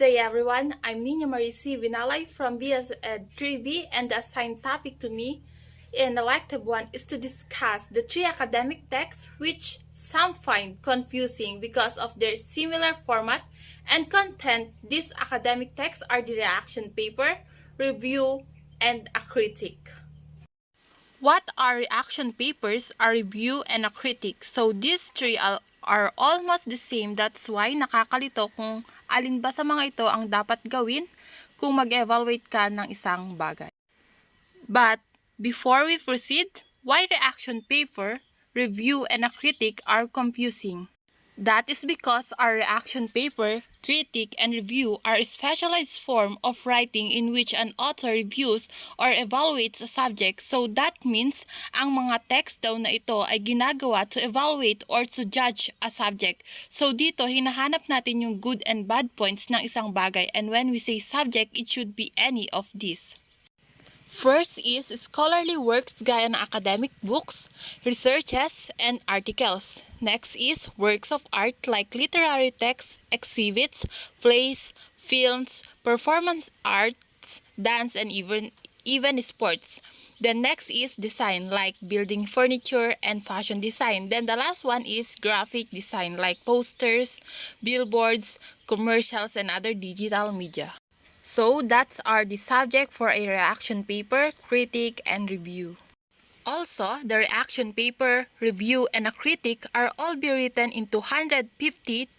day everyone, I'm Nina Marisi Vinalay from BS Ed 3B, and the assigned topic to me in elective 1 is to discuss the three academic texts which some find confusing because of their similar format and content. These academic texts are the reaction paper, review, and a critic. What are reaction papers, a review, and a critic? So these three are almost the same. That's why nakakalito kung alin ba sa mga ito ang dapat gawin kung mag-evaluate ka ng isang bagay. But before we proceed, why reaction paper, review, and a critic are confusing? That is because our reaction paper, critic, and review are a specialized form of writing in which an author reviews or evaluates a subject. So that means ang mga text daw na ito ay ginagawa to evaluate or to judge a subject. So dito, hinahanap natin yung good and bad points ng isang bagay. And when we say subject, it should be any of these. First is scholarly works gaya ng academic books, researches, and articles. Next is works of art like literary texts, exhibits, plays, films, performance arts, dance, and even sports. Then next is design like building furniture and fashion design. Then the last one is graphic design like posters, billboards, commercials, and other digital media. So that's the subject for a reaction paper, critic, and review. Also, the reaction paper, review, and a critic are all be written in 250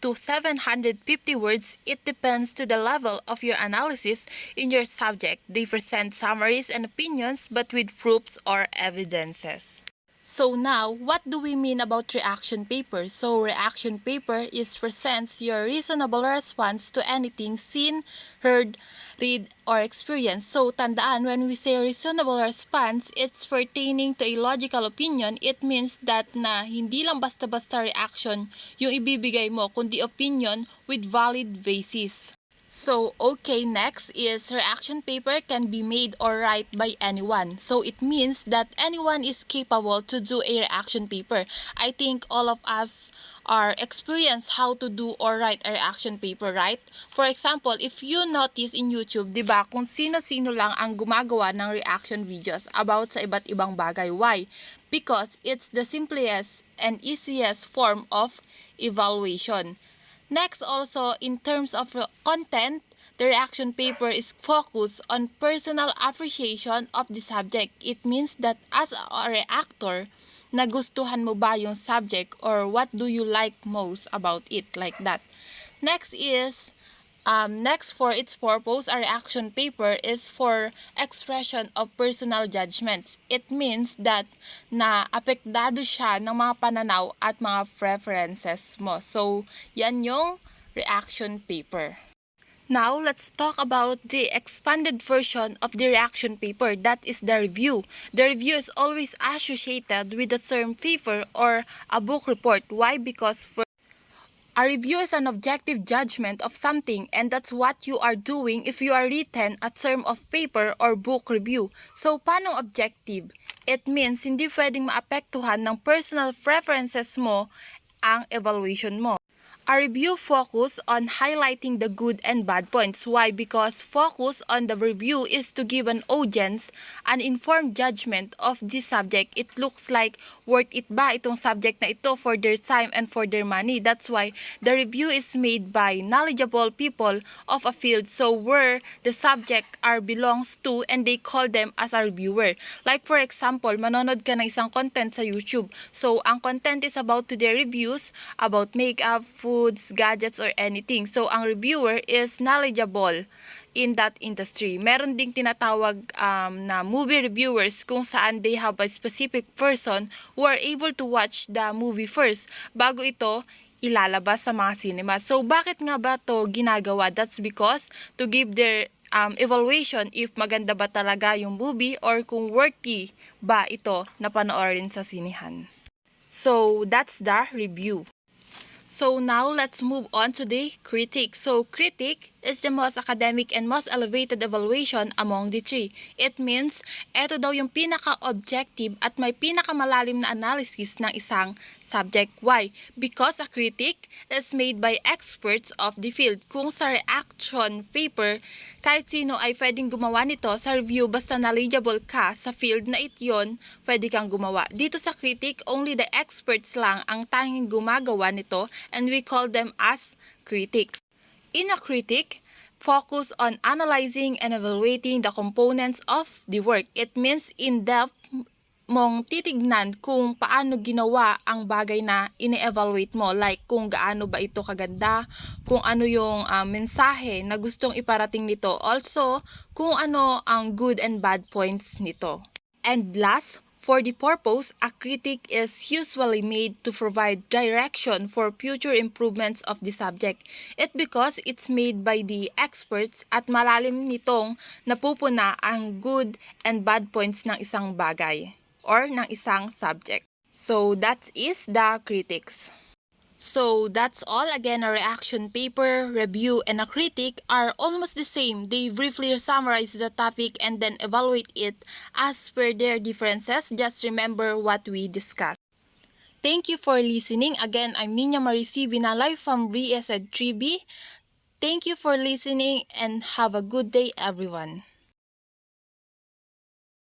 to 750 words. It depends to the level of your analysis in your subject. They present summaries and opinions but with proofs or evidences. So now, what do we mean about reaction paper? So reaction paper presents your reasonable response to anything seen, heard, read, or experienced. So tandaan, when we say reasonable response, it's pertaining to a logical opinion. It means that na hindi lang basta-basta reaction yung ibibigay mo, kundi opinion with valid basis. So, okay, next is reaction paper can be made or write by anyone. So, it means that anyone is capable to do a reaction paper. I think all of us are experienced how to do or write a reaction paper, right? For example, if you notice in YouTube, di ba, kung sino-sino lang ang gumagawa ng reaction videos about sa iba't ibang bagay. Why? Because it's the simplest and easiest form of evaluation. Next, also, in terms of content, the reaction paper is focused on personal appreciation of the subject. It means that as a reactor, nagustuhan mo ba yung subject or what do you like most about it, like that. Next is, next for its purpose, a reaction paper is for expression of personal judgments. It means that na apektado siya ng mga pananaw at mga preferences mo. So, yan yung reaction paper. Now, let's talk about the expanded version of the reaction paper, that is the review. The review is always associated with the term paper or a book report. Why? Because a review is an objective judgment of something, and that's what you are doing if you are written a term of paper or book review. So, paano objective? It means hindi pwedeng maapektuhan ng personal preferences mo ang evaluation mo. A review focus on highlighting the good and bad points. Why? Because focus on the review is to give an audience an informed judgment of this subject. It looks like worth it ba itong subject na ito for their time and for their money. That's why the review is made by knowledgeable people of a field. So where the subject belongs to, and they call them as a reviewer. Like for example, manonood ka ng isang content sa YouTube. So ang content is about to their reviews about makeup, foods, gadgets, or anything. So, ang reviewer is knowledgeable in that industry. Meron ding tinatawag na movie reviewers kung saan they have a specific person who are able to watch the movie first bago ito ilalabas sa mga cinema. So, bakit nga ba to ginagawa? That's because to give their evaluation if maganda ba talaga yung movie or kung worthy ba ito na panoorin sa sinihan. So, that's the review. So now, let's move on to the critic. So critic is the most academic and most elevated evaluation among the three. It means, eto daw yung pinaka-objective at may pinaka-malalim na analysis ng isang subject. Why? Because a critic is made by experts of the field. Kung sa reaction paper, kahit sino ay pwedeng gumawa nito sa review basta knowledgeable ka sa field na iyon, pwede kang gumawa. Dito sa critic, only the experts lang ang tanging gumagawa nito and we call them as critics. In a critic, focus on analyzing and evaluating the components of the work. It means in-depth mong titignan kung paano ginawa ang bagay na ine-evaluate mo. Like kung gaano ba ito kaganda, kung ano yung mensahe na gustong iparating nito. Also, kung ano ang good and bad points nito. And last, for the purpose, a critic is usually made to provide direction for future improvements of the subject. It because it's made by the experts at malalim nitong napupuna ang good and bad points ng isang bagay or ng isang subject. So that is the critics. So that's all. Again, a reaction paper, review, and a critic are almost the same. They briefly summarize the topic and then evaluate it as per their differences. Just remember what we discussed. Thank you for listening. Again, I'm Nina Marisi Binalay from BSED 3B. Thank you for listening and have a good day, everyone.